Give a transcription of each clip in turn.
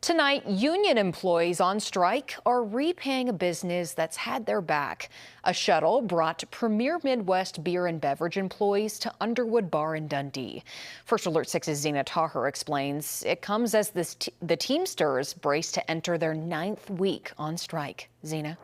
Tonight, union employees on strike are repaying a business that's had their back. A shuttle brought Premier Midwest beer and beverage employees to Underwood Bar in Dundee. First Alert 6's Zena Taher explains it comes as the Teamsters brace to enter their 9th week on strike. Zena?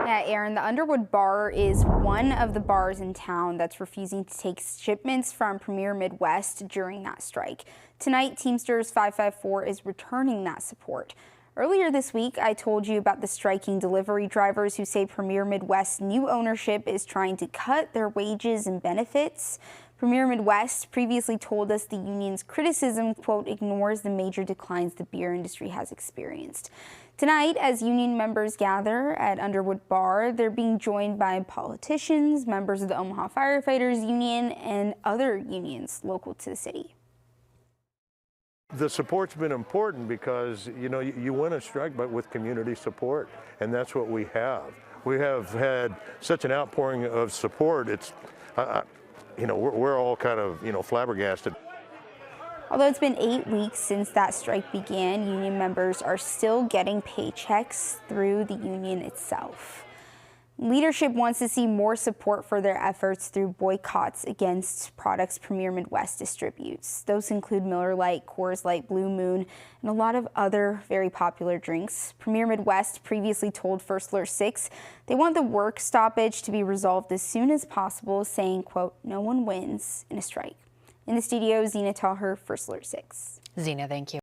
Yeah, Aaron, the Underwood Bar is one of the bars in town that's refusing to take shipments from Premier Midwest during that strike. Tonight, Teamsters 554 is returning that support. Earlier this week, I told you about the striking delivery drivers who say Premier Midwest's new ownership is trying to cut their wages and benefits. Premier Midwest previously told us the union's criticism, quote, ignores the major declines the beer industry has experienced. Tonight, as union members gather at Underwood Bar, they're being joined by politicians, members of the Omaha Firefighters Union, and other unions local to the city. The support's been important because, you know, you win a strike but with community support, and that's what we have. We have had such an outpouring of support. It's, you know, we're all kind of, you know, flabbergasted. Although it's been 8 weeks since that strike began, union members are still getting paychecks through the union itself. Leadership wants to see more support for their efforts through boycotts against products Premier Midwest distributes. Those include Miller Lite, Coors Light, Blue Moon, and a lot of other very popular drinks. Premier Midwest previously told First Alert 6 they want the work stoppage to be resolved as soon as possible, saying, quote, no one wins in a strike. In the studio, Zena Taher, First Alert 6. Zena, thank you.